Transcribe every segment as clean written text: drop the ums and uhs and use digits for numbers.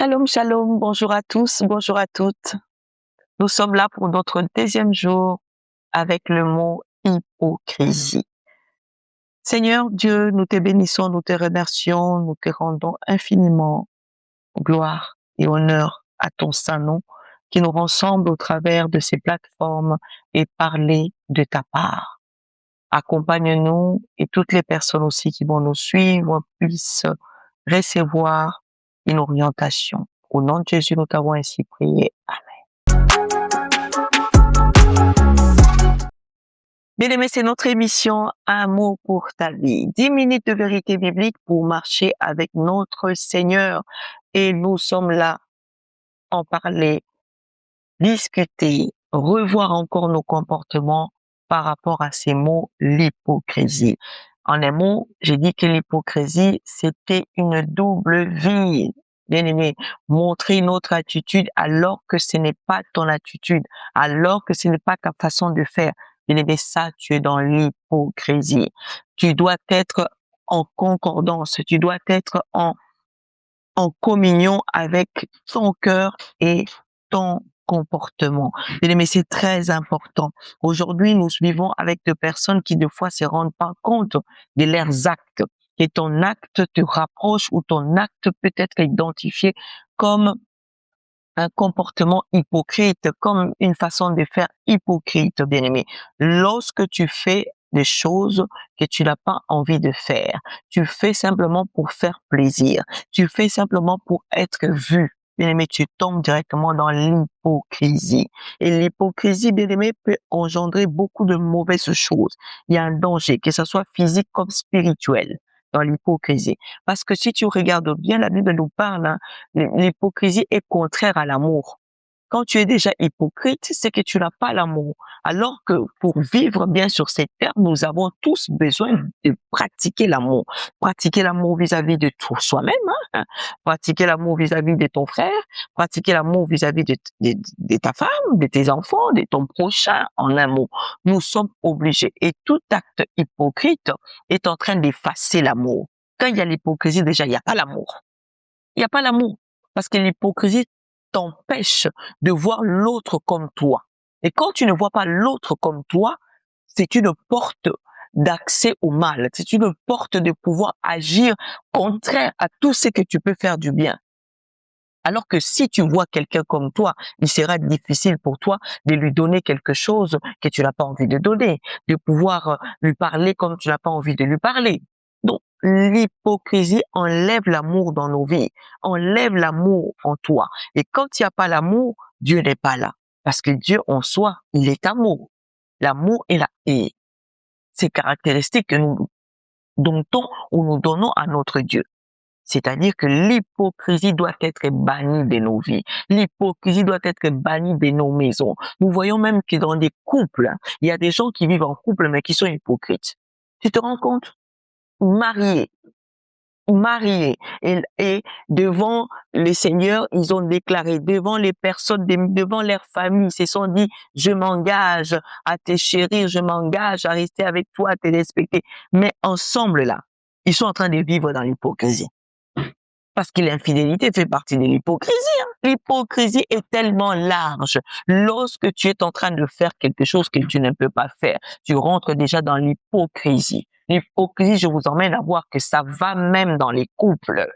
Shalom, shalom, bonjour à tous, bonjour à toutes. Nous sommes là pour notre deuxième jour avec le mot hypocrisie. Seigneur Dieu, nous te bénissons, nous te remercions, nous te rendons infiniment gloire et honneur à ton saint nom qui nous rassemble au travers de ces plateformes et parler de ta part. Accompagne-nous et toutes les personnes aussi qui vont nous suivre puissent recevoir une orientation. Au nom de Jésus, nous t'avons ainsi prié. Bien-aimés, c'est notre émission Un mot pour ta vie. 10 minutes de vérité biblique pour marcher avec notre Seigneur. Et nous sommes là, en parler, discuter, revoir encore nos comportements par rapport à ces mots, l'hypocrisie. En un mot, j'ai dit que l'hypocrisie, c'était une double vie. Bien-aimé, montrer notre attitude alors que ce n'est pas ton attitude, alors que ce n'est pas ta façon de faire. Bien-aimé, ça, tu es dans l'hypocrisie. Tu dois être en concordance, tu dois être en communion avec ton cœur et ton comportement. Mais c'est très important. Aujourd'hui, nous vivons avec des personnes qui, des fois, se rendent pas compte de leurs actes. Et ton acte te rapproche ou ton acte peut être identifié comme un comportement hypocrite, comme une façon de faire hypocrite, bien-aimé. Lorsque tu fais des choses que tu n'as pas envie de faire, tu fais simplement pour faire plaisir, tu fais simplement pour être vu, bien-aimé, tu tombes directement dans l'hypocrisie. Et l'hypocrisie, bien-aimé, peut engendrer beaucoup de mauvaises choses. Il y a un danger, que ce soit physique comme spirituel, dans l'hypocrisie. Parce que si tu regardes bien, la Bible nous parle, hein, l'hypocrisie est contraire à l'amour. Quand tu es déjà hypocrite, c'est que tu n'as pas l'amour. Alors que pour vivre bien sur cette terre, nous avons tous besoin de pratiquer l'amour. Pratiquer l'amour vis-à-vis de soi-même, hein? Pratiquer l'amour vis-à-vis de ton frère, pratiquer l'amour vis-à-vis de ta femme, de tes enfants, de ton prochain, en un mot. Nous sommes obligés. Et tout acte hypocrite est en train d'effacer l'amour. Quand il y a l'hypocrisie, déjà, il n'y a pas l'amour. Il n'y a pas l'amour. Parce que l'hypocrisie t'empêche de voir l'autre comme toi. Et quand tu ne vois pas l'autre comme toi, c'est une porte d'accès au mal. C'est une porte de pouvoir agir contraire à tout ce que tu peux faire du bien. Alors que si tu vois quelqu'un comme toi, il sera difficile pour toi de lui donner quelque chose que tu n'as pas envie de donner, de pouvoir lui parler comme tu n'as pas envie de lui parler. Donc, l'hypocrisie enlève l'amour dans nos vies, enlève l'amour en toi. Et quand il n'y a pas l'amour, Dieu n'est pas là. Parce que Dieu en soi, il est amour. L'amour est là. Et ces caractéristiques que nous donnons ou nous donnons à notre Dieu. C'est-à-dire que l'hypocrisie doit être bannie de nos vies. L'hypocrisie doit être bannie de nos maisons. Nous voyons même que dans des couples, hein, il y a des gens qui vivent en couple mais qui sont hypocrites. Tu te rends compte? Mariés. Et devant le Seigneur, ils ont déclaré, devant les personnes, devant leur famille, ils se sont dit, je m'engage à te chérir, je m'engage à rester avec toi, à te respecter. Mais ensemble, là, ils sont en train de vivre dans l'hypocrisie. Parce que l'infidélité fait partie de l'hypocrisie. Hein. L'hypocrisie est tellement large. Lorsque tu es en train de faire quelque chose que tu ne peux pas faire, tu rentres déjà dans l'hypocrisie. L'hypocrisie, je vous emmène à voir que ça va même dans les couples.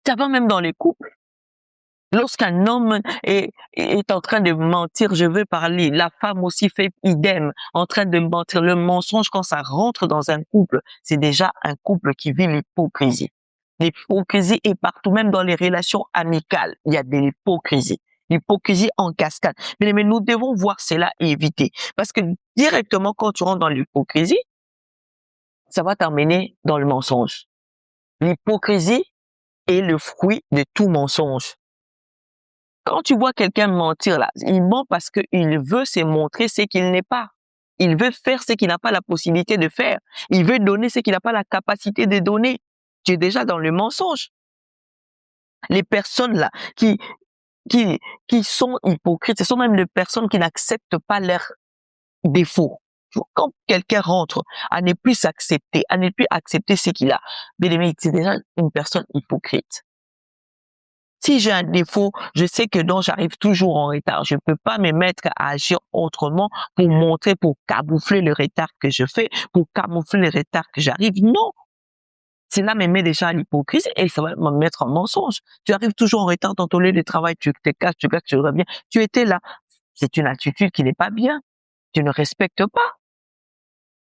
Ça va même dans les couples. Lorsqu'un homme est en train de mentir, je veux parler, la femme aussi fait idem, en train de mentir. Le mensonge, quand ça rentre dans un couple, c'est déjà un couple qui vit l'hypocrisie. L'hypocrisie est partout, même dans les relations amicales, il y a de l'hypocrisie. L'hypocrisie en cascade. Mais nous devons voir cela et éviter. Parce que directement, quand tu rentres dans l'hypocrisie, ça va t'emmener dans le mensonge. L'hypocrisie est le fruit de tout mensonge. Quand tu vois quelqu'un mentir là, il ment parce qu'il veut se montrer ce qu'il n'est pas. Il veut faire ce qu'il n'a pas la possibilité de faire. Il veut donner ce qu'il n'a pas la capacité de donner. Tu es déjà dans le mensonge. Les personnes là qui sont hypocrites, ce sont même des personnes qui n'acceptent pas leurs défauts. Quand quelqu'un rentre à ne plus s'accepter, à ne plus accepter ce qu'il a, bien aimé, c'est déjà une personne hypocrite. Si j'ai un défaut, je sais que non, j'arrive toujours en retard. Je ne peux pas me mettre à agir autrement pour montrer, pour camoufler le retard que je fais, pour camoufler le retard que j'arrive. Non. Cela me met déjà à l'hypocrisie et ça va me mettre en mensonge. Tu arrives toujours en retard dans ton lieu de travail, tu te casses, tu reviens. Tu étais là. C'est une attitude qui n'est pas bien. Tu ne respectes pas.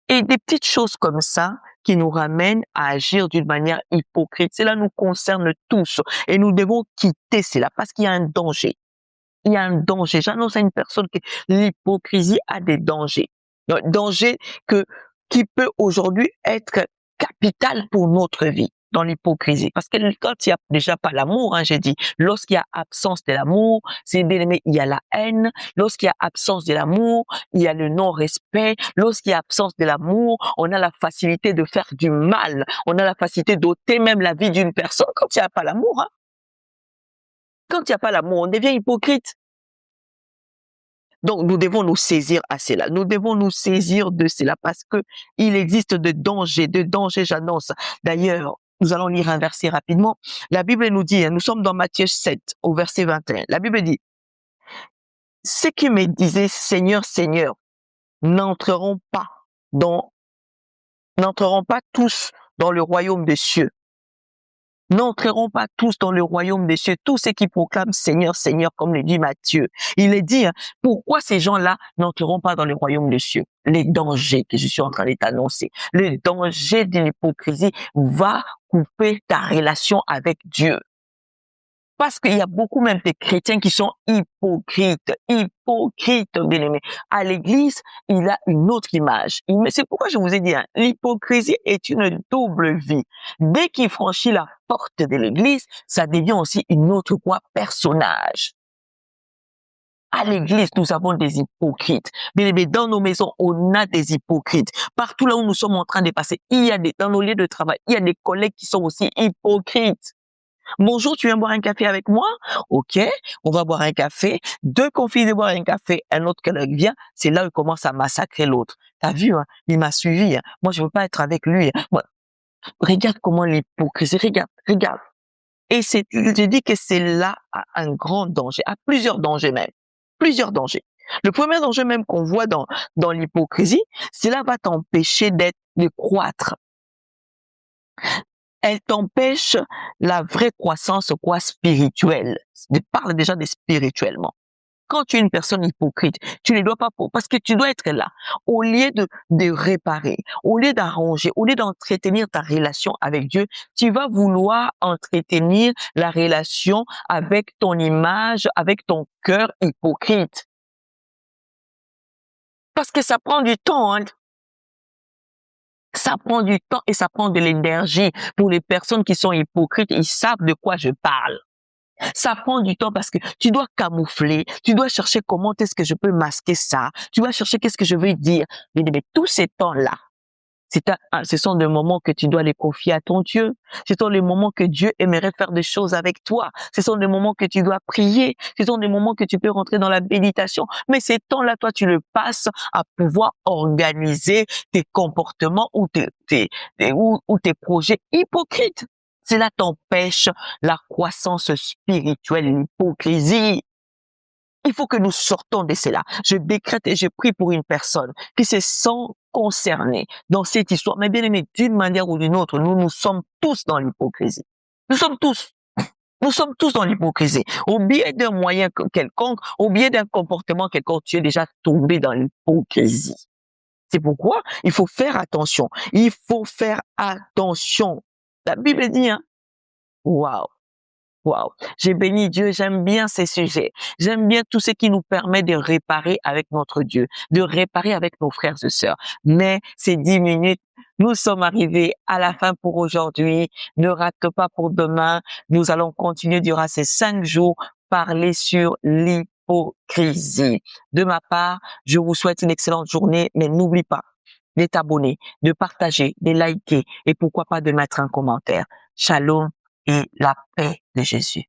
Et des petites choses comme ça qui nous ramènent à agir d'une manière hypocrite. Cela nous concerne tous et nous devons quitter cela parce qu'il y a un danger. Il y a un danger. J'annonce à une personne que l'hypocrisie a des dangers. Un danger qui peut aujourd'hui être capital pour notre vie dans l'hypocrisie. Parce que quand il n'y a déjà pas l'amour, j'ai dit, lorsqu'il y a absence de l'amour, c'est bien aimé, il y a la haine. Lorsqu'il y a absence de l'amour, il y a le non-respect. Lorsqu'il y a absence de l'amour, on a la facilité de faire du mal. On a la facilité d'ôter même la vie d'une personne quand il n'y a pas l'amour. Quand il n'y a pas l'amour, on devient hypocrite. Donc, nous devons nous saisir à cela. Nous devons nous saisir de cela parce que il existe de dangers, j'annonce. D'ailleurs, nous allons lire un verset rapidement. La Bible nous dit, nous sommes dans Matthieu 7, au verset 21. La Bible dit, ceux qui me disaient Seigneur, Seigneur, n'entreront pas tous dans le royaume des cieux. N'entreront pas tous dans le royaume des cieux, tous ceux qui proclament Seigneur, Seigneur, comme le dit Matthieu. Il est dit, pourquoi ces gens-là n'entreront pas dans le royaume des cieux? Les dangers que je suis en train de t'annoncer. Le danger de l'hypocrisie va couper ta relation avec Dieu. Parce qu'il y a beaucoup même de chrétiens qui sont hypocrites, bien aimés. À l'église, il a une autre image. C'est pourquoi je vous ai dit, l'hypocrisie est une double vie. Dès qu'il franchit la porte de l'église, ça devient aussi une autre personnage. À l'église, nous avons des hypocrites. Bien aimés, dans nos maisons, on a des hypocrites. Partout là où nous sommes en train de passer, dans nos lieux de travail, il y a des collègues qui sont aussi hypocrites. Bonjour, tu viens boire un café avec moi? Ok, on va boire un café. Deux confient de boire un café, un autre collègue vient, c'est là où il commence à massacrer l'autre. T'as vu, il m'a suivi. Moi, je veux pas être avec lui. Moi, regarde comment l'hypocrisie, regarde. Et je dis que c'est là un grand danger, à plusieurs dangers même. Plusieurs dangers. Le premier danger même qu'on voit dans l'hypocrisie, cela va t'empêcher de croître. Elle t'empêche la vraie croissance spirituelle. Je parle déjà de spirituellement. Quand tu es une personne hypocrite, tu ne dois pas, parce que tu dois être là. Au lieu de réparer, au lieu d'arranger, au lieu d'entretenir ta relation avec Dieu, tu vas vouloir entretenir la relation avec ton image, avec ton cœur hypocrite. Parce que ça prend du temps, Ça prend du temps et ça prend de l'énergie. Pour les personnes qui sont hypocrites, ils savent de quoi je parle. Ça prend du temps parce que tu dois camoufler, tu dois chercher comment est-ce que je peux masquer ça, tu dois chercher qu'est-ce que je veux dire. Mais tous ces temps-là, ce sont des moments que tu dois les confier à ton Dieu. Ce sont les moments que Dieu aimerait faire des choses avec toi. Ce sont des moments que tu dois prier. Ce sont des moments que tu peux rentrer dans la méditation. Mais ces temps-là, toi, tu le passes à pouvoir organiser tes comportements ou tes projets hypocrites. Cela t'empêche la croissance spirituelle, l'hypocrisie. Il faut que nous sortons de cela. Je décrète et je prie pour une personne qui se sent concernée dans cette histoire. Mais bien aimé, d'une manière ou d'une autre, nous sommes tous dans l'hypocrisie. Nous sommes tous dans l'hypocrisie. Au biais d'un moyen quelconque, au biais d'un comportement quelconque, tu es déjà tombé dans l'hypocrisie. C'est pourquoi il faut faire attention. Il faut faire attention. La Bible dit, waouh. Wow, j'ai béni Dieu, j'aime bien ces sujets. J'aime bien tout ce qui nous permet de réparer avec notre Dieu, de réparer avec nos frères et sœurs. Mais ces 10 minutes, nous sommes arrivés à la fin pour aujourd'hui. Ne rate pas pour demain. Nous allons continuer durant ces 5 jours, parler sur l'hypocrisie. De ma part, je vous souhaite une excellente journée, mais n'oublie pas de t'abonner, de partager, de liker et pourquoi pas de mettre un commentaire. Shalom et la paix de Jésus.